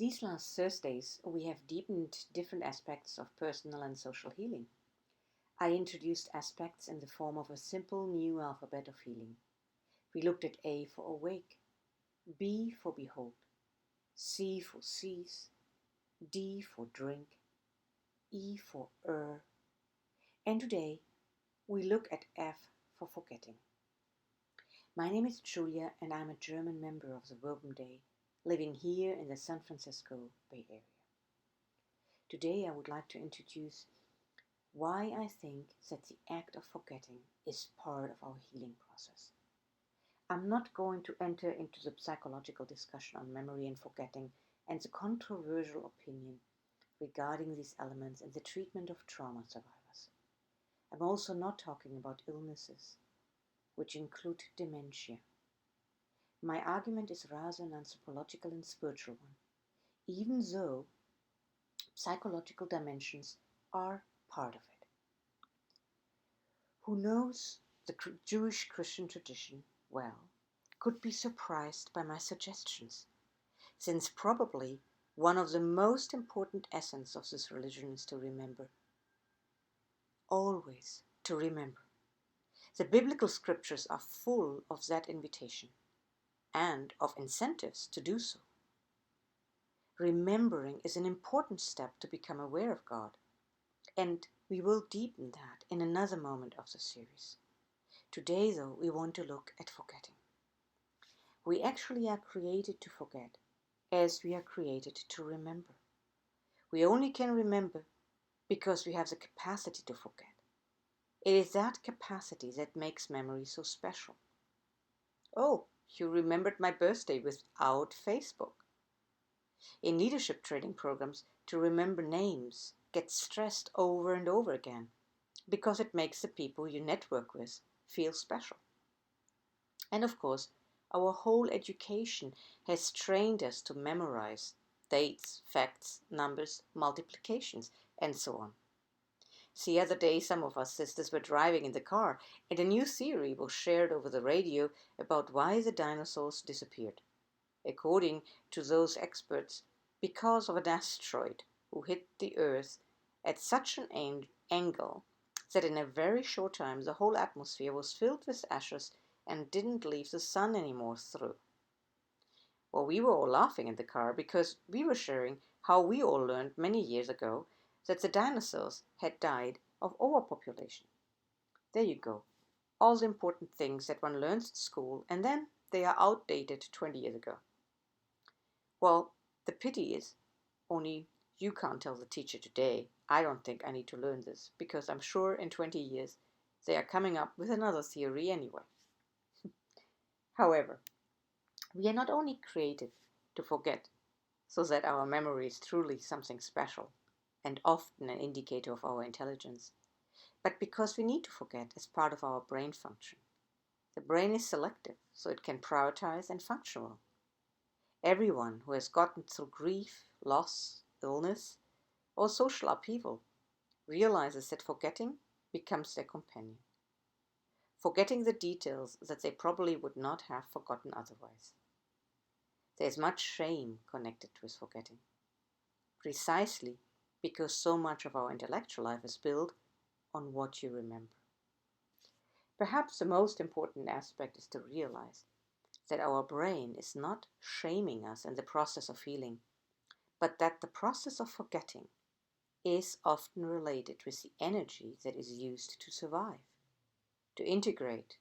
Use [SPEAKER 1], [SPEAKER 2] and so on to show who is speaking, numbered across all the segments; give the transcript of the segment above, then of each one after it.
[SPEAKER 1] These last Thursdays, we have deepened different aspects of personal and social healing. I introduced aspects in the form of a simple new alphabet of healing. We looked at A for awake, B for behold, C for seize, D for drink, E for and today we look at F for forgetting. My name is Julia and I'm a German member of the Woven Day, living here in the San Francisco Bay Area. Today I would like to introduce why I think that the act of forgetting is part of our healing process. I'm not going to enter into the psychological discussion on memory and forgetting and the controversial opinion regarding these elements in the treatment of trauma survivors. I'm also not talking about illnesses, which include dementia. My argument is rather an anthropological and spiritual one, even though psychological dimensions are part of it. Who knows the Jewish Christian tradition well could be surprised by my suggestions, since probably one of the most important essence of this religion is to remember. Always to remember. The biblical scriptures are full of that invitation and of incentives to do so. Remembering is an important step to become aware of God, and we will deepen that in another moment of the series. Today, though, we want to look at forgetting. We actually are created to forget, as we are created to remember. We only can remember because we have the capacity to forget. It is that capacity that makes memory so special. Oh, you remembered my birthday without Facebook. In leadership training programs, to remember names gets stressed over and over again because it makes the people you network with feel special. And of course, our whole education has trained us to memorize dates, facts, numbers, multiplications, and so on. The other day, some of us sisters were driving in the car, and a new theory was shared over the radio about why the dinosaurs disappeared. According to those experts, because of an asteroid who hit the Earth at such an angle that in a very short time the whole atmosphere was filled with ashes and didn't leave the sun anymore through. Well, we were all laughing in the car because we were sharing how we all learned many years ago that the dinosaurs had died of overpopulation. There you go. All the important things that one learns at school, and then they are outdated 20 years ago. Well, the pity is, only you can't tell the teacher today, I don't think I need to learn this, because I'm sure in 20 years they are coming up with another theory anyway. However, we are not only created to forget, so that our memory is truly something special, and often an indicator of our intelligence, but because we need to forget as part of our brain function. The brain is selective, so it can prioritize and function well. Everyone who has gotten through grief, loss, illness, or social upheaval realizes that forgetting becomes their companion. Forgetting the details that they probably would not have forgotten otherwise. There is much shame connected with forgetting, precisely because so much of our intellectual life is built on what you remember. Perhaps the most important aspect is to realize that our brain is not shaming us in the process of healing, but that the process of forgetting is often related with the energy that is used to survive, to integrate,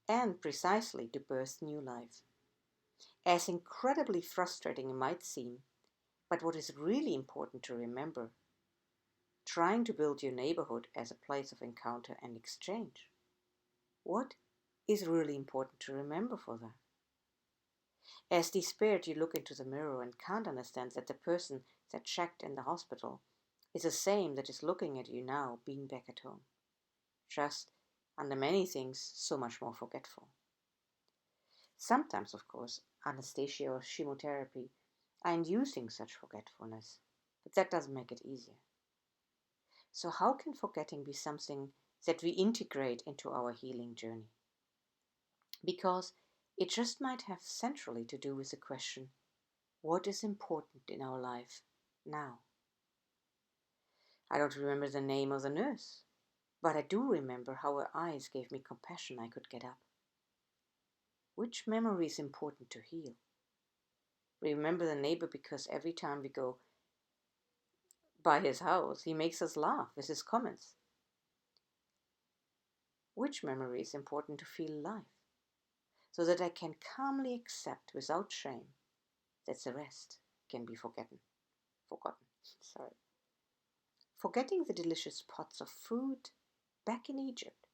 [SPEAKER 1] and precisely to birth new life. As incredibly frustrating it might seem, but what is really important to remember, trying to build your neighborhood as a place of encounter and exchange. What is really important to remember for that? As despaired, you look into the mirror and can't understand that the person that checked in the hospital is the same that is looking at you now, being back at home. Just, under many things, so much more forgetful. Sometimes, of course, anesthesia or chemotherapy are inducing such forgetfulness, but that doesn't make it easier. So how can forgetting be something that we integrate into our healing journey? Because it just might have centrally to do with the question, what is important in our life now. I don't remember the name of the nurse, but I do remember how her eyes gave me compassion I could get up. Which memory is important to heal? Remember the neighbor because every time we go by his house, he makes us laugh with his comments. Which memory is important to feel alive, so that I can calmly accept without shame that the rest can be forgotten. Sorry. Forgetting the delicious pots of food back in Egypt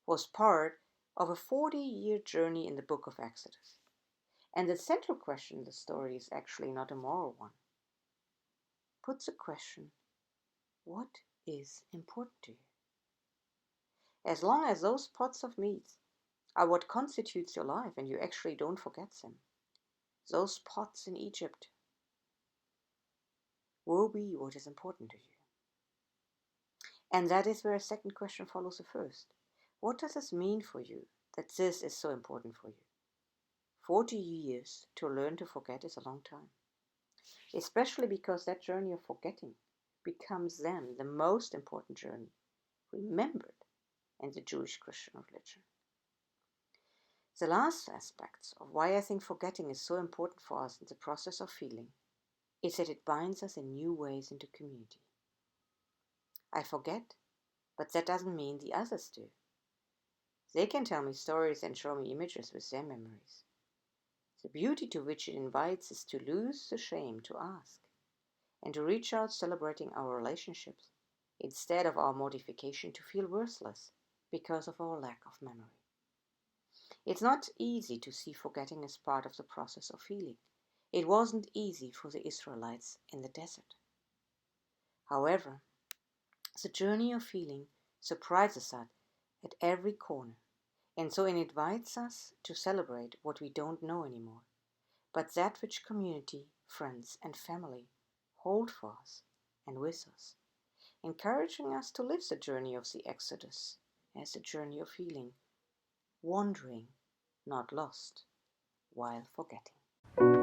[SPEAKER 1] was part of a 40-year journey in the book of Exodus. And the central question in the story is actually not a moral one. Puts the question, what is important to you? As long as those pots of meat are what constitutes your life and you actually don't forget them, those pots in Egypt will be what is important to you. And that is where a second question follows the first. What does this mean for you that this is so important for you? 40 years to learn to forget is a long time, especially because that journey of forgetting becomes then the most important journey remembered in the Jewish Christian religion. The last aspect of why I think forgetting is so important for us in the process of healing is that it binds us in new ways into community. I forget, but that doesn't mean the others do. They can tell me stories and show me images with their memories. The beauty to which it invites is to lose the shame to ask and to reach out celebrating our relationships instead of our mortification to feel worthless because of our lack of memory. It's not easy to see forgetting as part of the process of healing. It wasn't easy for the Israelites in the desert. However, the journey of healing surprises us at every corner, and so it invites us to celebrate what we don't know anymore, but that which community, friends, and family hold for us and with us, encouraging us to live the journey of the Exodus as a journey of healing, wandering, not lost, while forgetting.